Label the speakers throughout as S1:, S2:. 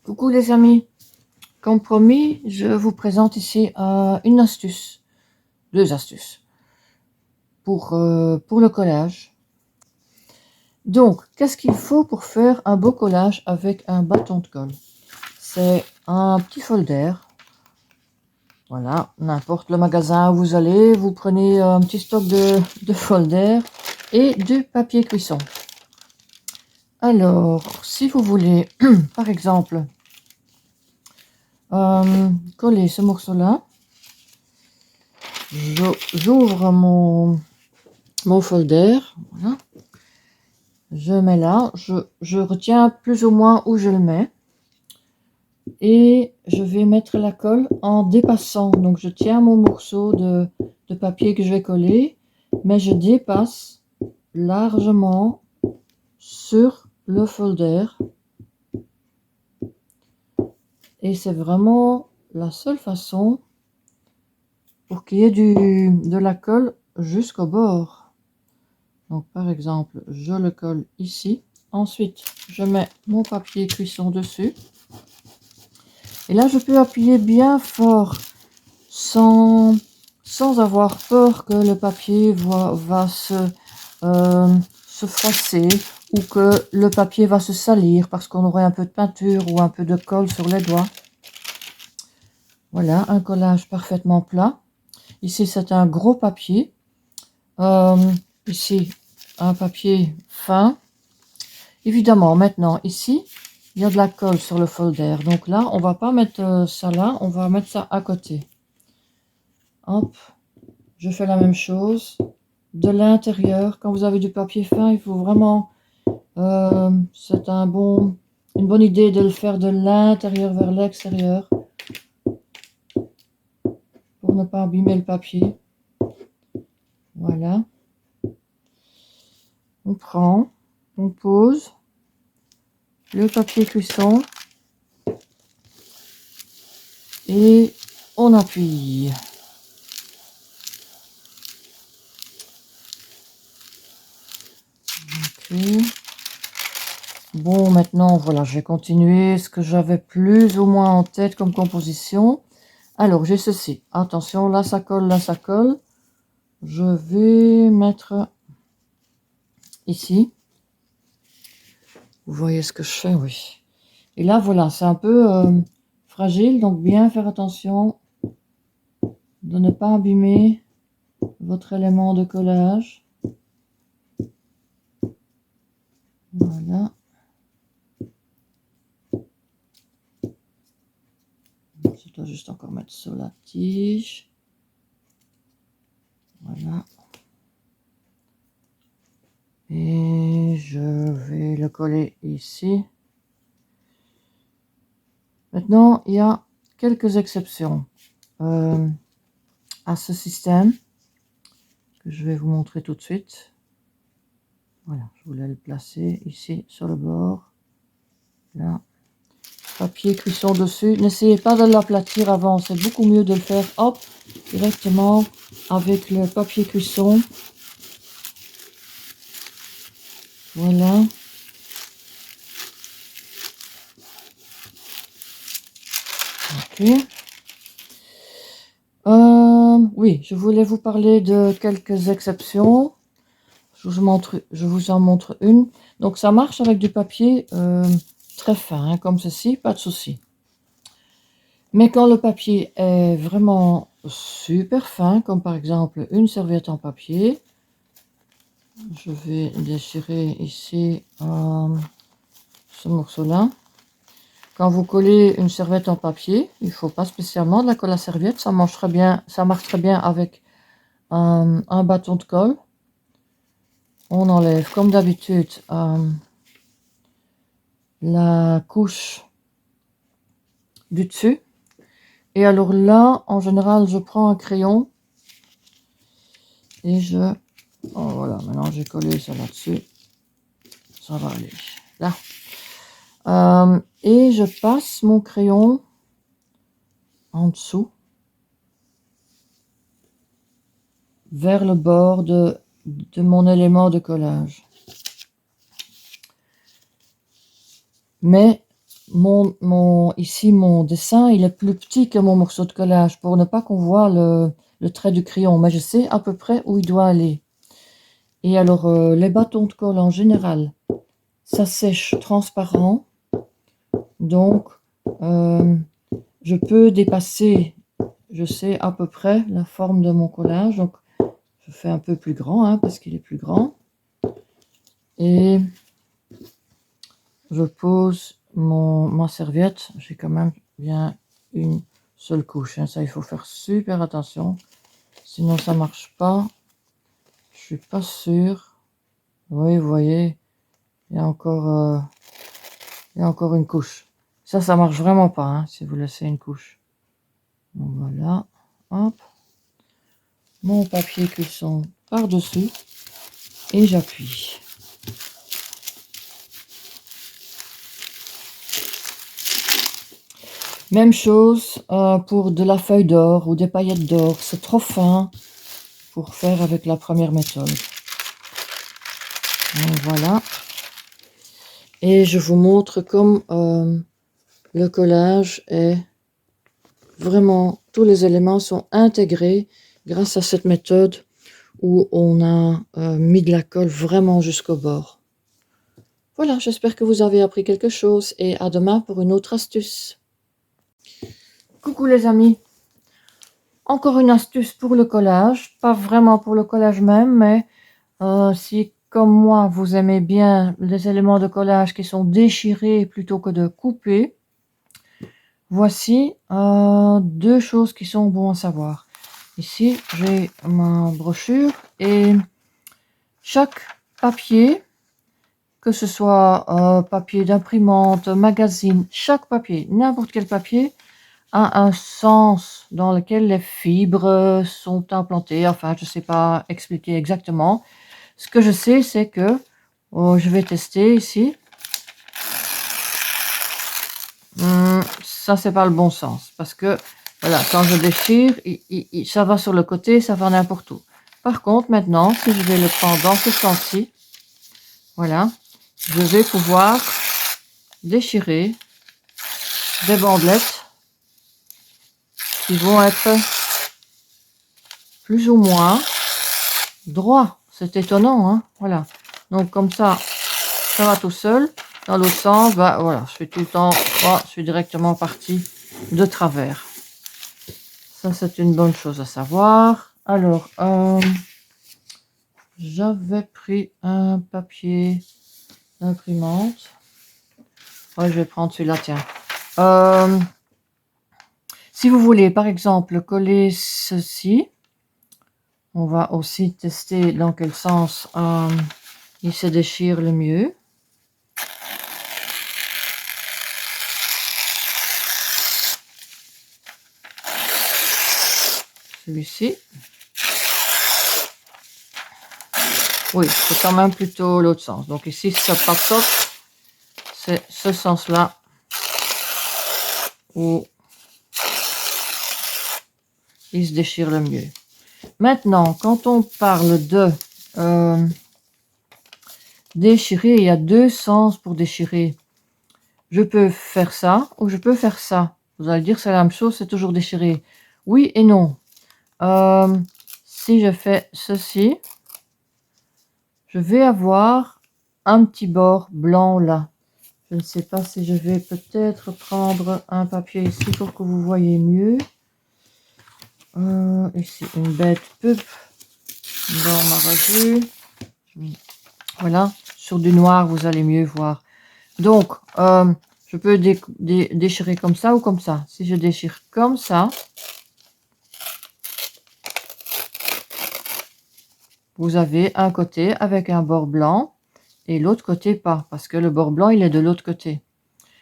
S1: Coucou les amis, comme promis, je vous présente ici une astuce, deux astuces pour le collage. Donc, qu'est-ce qu'il faut pour faire un beau collage avec un bâton de colle? C'est un petit folder. Voilà, n'importe le magasin où vous allez, vous prenez un petit stock de folder et du papier cuisson. Alors, si vous voulez, par exemple, coller ce morceau-là, j'ouvre mon folder, voilà. Je mets là, je retiens plus ou moins où je le mets et je vais mettre la colle en dépassant. Donc je tiens mon morceau de papier que je vais coller, mais je dépasse largement sur le folder et c'est vraiment la seule façon pour qu'il y ait de la colle jusqu'au bord. Donc par exemple, je le colle ici. Ensuite, je mets mon papier cuisson dessus. Et là, je peux appuyer bien fort sans avoir peur que le papier va se froisser ou que le papier va se salir parce qu'on aurait un peu de peinture ou un peu de colle sur les doigts. Voilà, un collage parfaitement plat. Ici, c'est un gros papier. Ici, un papier fin. Évidemment, maintenant, ici, il y a de la colle sur le folder. Donc là, on va pas mettre ça là, on va mettre ça à côté. Hop, je fais la même chose. De l'intérieur, quand vous avez du papier fin, il faut vraiment... c'est une bonne idée de le faire de l'intérieur vers l'extérieur. Pour ne pas abîmer le papier. Voilà. On prend, on pose le papier cuisson et on appuie. Okay. Bon, maintenant, voilà, je vais continuer ce que j'avais plus ou moins en tête comme composition. Alors, j'ai ceci. Attention, là, ça colle, là, ça colle. Je vais mettre ici. Vous voyez ce que je fais, oui. Et là, voilà, c'est un peu fragile, donc bien faire attention de ne pas abîmer votre élément de collage. Voilà. Je dois juste encore mettre sur la tige. Voilà. Et je vais le coller ici. Maintenant, il y a quelques exceptions à ce système que je vais vous montrer tout de suite. Voilà, je voulais le placer ici sur le bord. Là. Papier cuisson dessus. N'essayez pas de l'aplatir avant, c'est beaucoup mieux de le faire hop, directement avec le papier cuisson. Voilà. Ok. Oui, je voulais vous parler de quelques exceptions. Je vous en montre une. Donc ça marche avec du papier très fin, hein, comme ceci, pas de souci. Mais quand le papier est vraiment super fin, comme par exemple une serviette en papier, je vais déchirer ici ce morceau-là. Quand vous collez une serviette en papier, il ne faut pas spécialement de la colle à serviette, ça marche très bien avec un bâton de colle. On enlève comme d'habitude la couche du dessus. Et alors là, en général, je prends un crayon et oh, voilà, maintenant j'ai collé ça là-dessus. Ça va aller. Là. Et je passe mon crayon en dessous vers le bord de mon élément de collage. Mais ici, mon dessin, il est plus petit que mon morceau de collage pour ne pas qu'on voit le trait du crayon, mais je sais à peu près où il doit aller. Et alors, les bâtons de colle en général, ça sèche transparent, donc je peux dépasser, je sais à peu près la forme de mon collage, donc je fais un peu plus grand, hein, parce qu'il est plus grand. Et je pose ma serviette, j'ai quand même bien une seule couche, hein. Ça il faut faire super attention, sinon ça marche pas. Je suis pas sûre. Oui, vous voyez, il y a encore une couche. Ça marche vraiment pas, hein, si vous laissez une couche. Donc voilà, hop, mon papier cuisson par dessus et j'appuie. Même chose pour de la feuille d'or ou des paillettes d'or. C'est trop fin pour faire avec la première méthode. Donc voilà. Et je vous montre comme le collage est vraiment, tous les éléments sont intégrés grâce à cette méthode où on a mis de la colle vraiment jusqu'au bord. Voilà, j'espère que vous avez appris quelque chose et à demain pour une autre astuce. Coucou les amis, encore une astuce pour le collage, pas vraiment pour le collage même, mais si comme moi vous aimez bien les éléments de collage qui sont déchirés plutôt que de couper, voici deux choses qui sont bons à savoir. Ici j'ai ma brochure et chaque papier, que ce soit papier d'imprimante, magazine, chaque papier, n'importe quel papier, a un sens dans lequel les fibres sont implantées. Enfin, je ne sais pas expliquer exactement. Ce que je sais, c'est que je vais tester ici. Ça, c'est pas le bon sens. Parce que, voilà, quand je déchire, ça va sur le côté, ça va n'importe où. Par contre, maintenant, si je vais le prendre dans ce sens-ci, voilà, je vais pouvoir déchirer des bandelettes qui vont être plus ou moins droits. C'est étonnant, hein, voilà. Donc comme ça va tout seul. Dans l'autre sens, bah voilà, je suis tout le temps, je suis directement parti de travers. Ça, c'est une bonne chose à savoir. Alors, j'avais pris un papier d'imprimante. Ouais, je vais prendre celui-là, tiens. Si vous voulez, par exemple, coller ceci, on va aussi tester dans quel sens il se déchire le mieux. Celui-ci. Oui, c'est quand même plutôt l'autre sens. Donc ici, ça passe, c'est ce sens-là où il se déchire le mieux. Maintenant, quand on parle de déchirer, il y a deux sens pour déchirer. Je peux faire ça ou je peux faire ça. Vous allez dire c'est la même chose, c'est toujours déchiré. Oui et non. Si je fais ceci, je vais avoir un petit bord blanc là. Je ne sais pas si je vais peut-être prendre un papier ici pour que vous voyez mieux. Ici, une bête pub dans ma revue. Voilà, sur du noir, vous allez mieux voir. Donc, je peux déchirer comme ça ou comme ça. Si je déchire comme ça, vous avez un côté avec un bord blanc et l'autre côté pas, parce que le bord blanc, il est de l'autre côté.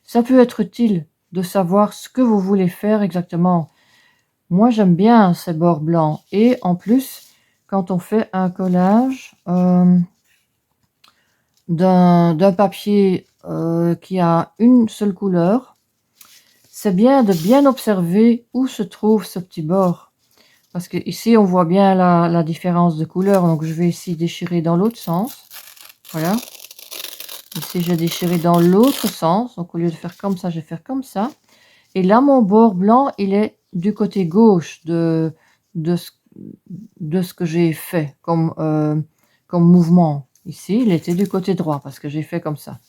S1: Ça peut être utile de savoir ce que vous voulez faire exactement. Moi, j'aime bien ces bords blancs. Et en plus, quand on fait un collage d'un papier qui a une seule couleur, c'est bien de bien observer où se trouve ce petit bord. Parce que ici, on voit bien la différence de couleur. Donc, je vais ici déchirer dans l'autre sens. Voilà. Ici, j'ai déchiré dans l'autre sens. Donc, au lieu de faire comme ça, je vais faire comme ça. Et là, mon bord blanc, il est du côté gauche de ce que j'ai fait comme, comme mouvement. Ici, il était du côté droit parce que j'ai fait comme ça.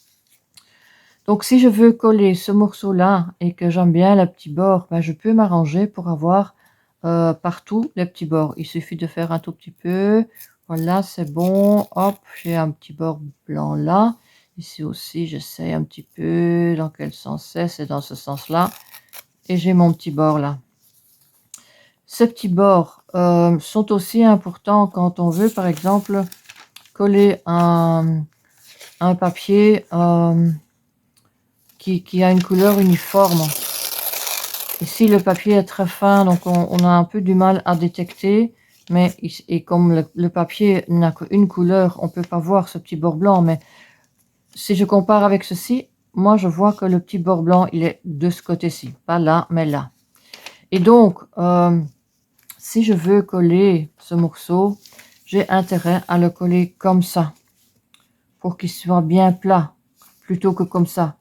S1: Donc, si je veux coller ce morceau-là et que j'aime bien le petit bord, ben, je peux m'arranger pour avoir partout les petits bords. Il suffit de faire un tout petit peu. Voilà, c'est bon. Hop, j'ai un petit bord blanc là. Ici aussi, j'essaie un petit peu. Dans quel sens c'est? C'est dans ce sens-là. Et j'ai mon petit bord là. Ces petits bords sont aussi importants quand on veut, par exemple, coller un papier qui a une couleur uniforme. Ici, le papier est très fin, donc on a un peu du mal à détecter. Mais et comme le papier n'a qu'une couleur, on ne peut pas voir ce petit bord blanc. Mais si je compare avec ceci, moi, je vois que le petit bord blanc, il est de ce côté-ci. Pas là, mais là. Et donc, si je veux coller ce morceau, j'ai intérêt à le coller comme ça. Pour qu'il soit bien plat, plutôt que comme ça.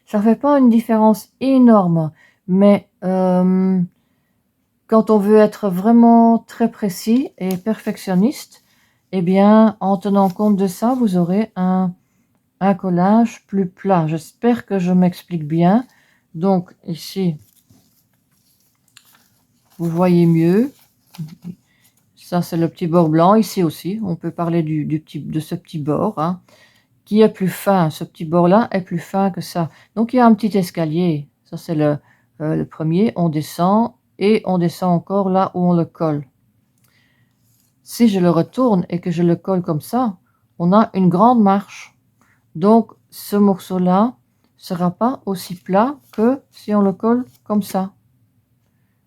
S1: Ça ne fait pas une différence énorme, mais quand on veut être vraiment très précis et perfectionniste, eh bien, en tenant compte de ça, vous aurez un collage plus plat. J'espère que je m'explique bien. Donc, ici, vous voyez mieux. Ça, c'est le petit bord blanc. Ici aussi, on peut parler de ce petit bord, hein, qui est plus fin. Ce petit bord-là est plus fin que ça. Donc, il y a un petit escalier. Ça, c'est le premier. On descend et on descend encore là où on le colle. Si je le retourne et que je le colle comme ça, on a une grande marche. Donc, ce morceau-là ne sera pas aussi plat que si on le colle comme ça.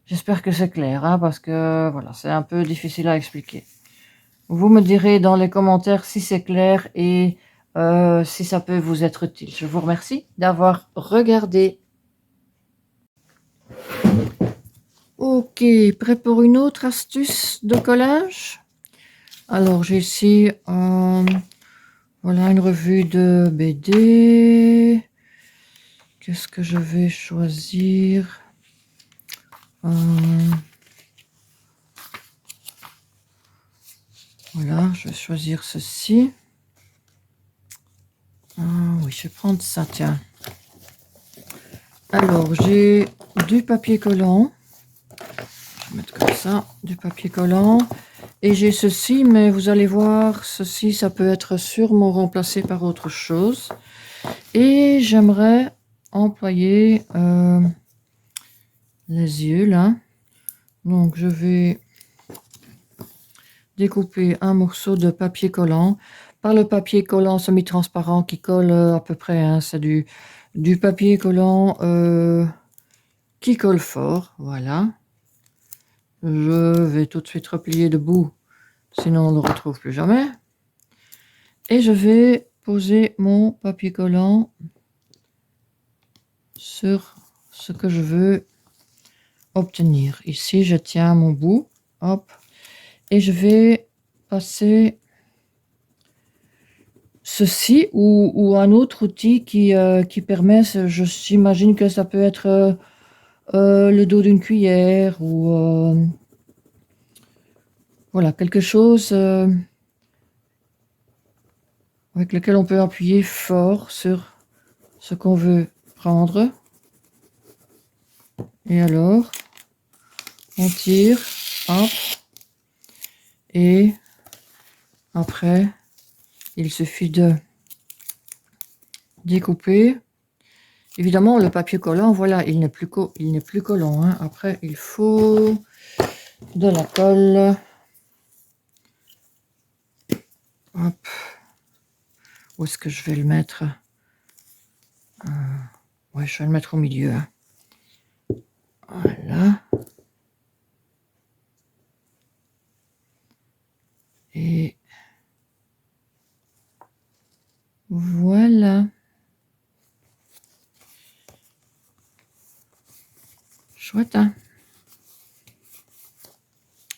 S1: J'espère que c'est clair, hein, parce que voilà, c'est un peu difficile à expliquer. Vous me direz dans les commentaires si c'est clair et si ça peut vous être utile. Je vous remercie d'avoir regardé. Ok, prêt pour une autre astuce de collage? Alors, j'ai ici voilà une revue de BD. Qu'est-ce que je vais choisir? Voilà, je vais choisir ceci. Oui, je vais prendre ça, tiens. Alors, j'ai du papier collant. Je vais mettre comme ça, du papier collant. Et j'ai ceci, mais vous allez voir, ceci, ça peut être sûrement remplacé par autre chose. Et j'aimerais employer les yeux, là. Donc, je vais découper un morceau de papier collant. Par le papier collant semi-transparent qui colle à peu près, hein, c'est du papier collant qui colle fort, voilà. Je vais tout de suite replier debout, sinon on ne le retrouve plus jamais. Et je vais poser mon papier collant sur ce que je veux obtenir. Ici, je tiens mon bout, hop, et je vais passer ceci ou un autre outil qui permet, j'imagine que ça peut être le dos d'une cuillère ou voilà, quelque chose avec lequel on peut appuyer fort sur ce qu'on veut prendre. Et alors, on tire, hop, et après, il suffit de découper. Évidemment, le papier collant, voilà, il n'est plus collant, hein. Après, il faut de la colle. Hop. Où est-ce que je vais le mettre? Ouais, je vais le mettre au milieu, hein. Voilà. Et voilà. Chouette, hein?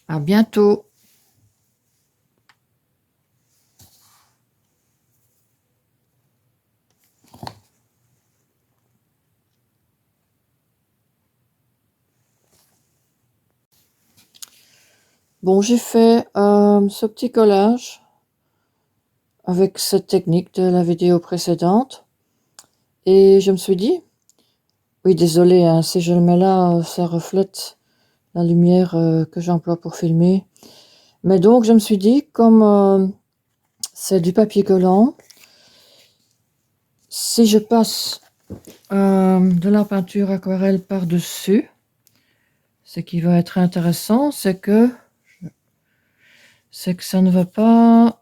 S1: À bientôt. Bon, j'ai fait ce petit collage avec cette technique de la vidéo précédente. Et je me suis dit, oui, désolé, hein, si je le mets là, ça reflète la lumière que j'emploie pour filmer. Mais donc, je me suis dit, comme c'est du papier collant, si je passe de la peinture aquarelle par-dessus, ce qui va être intéressant, c'est que ça ne va pas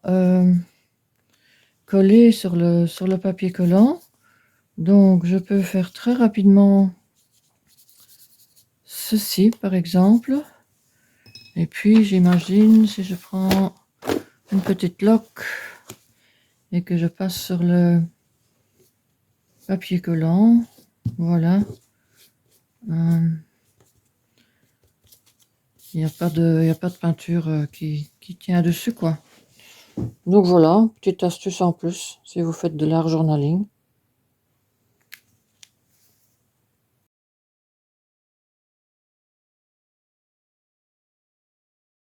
S1: coller sur le papier collant. Donc, je peux faire très rapidement ceci, par exemple. Et puis, j'imagine, si je prends une petite loque et que je passe sur le papier collant, voilà. Il n'y a pas de peinture qui tient dessus, quoi. Donc voilà, petite astuce en plus, si vous faites de l'art journaling.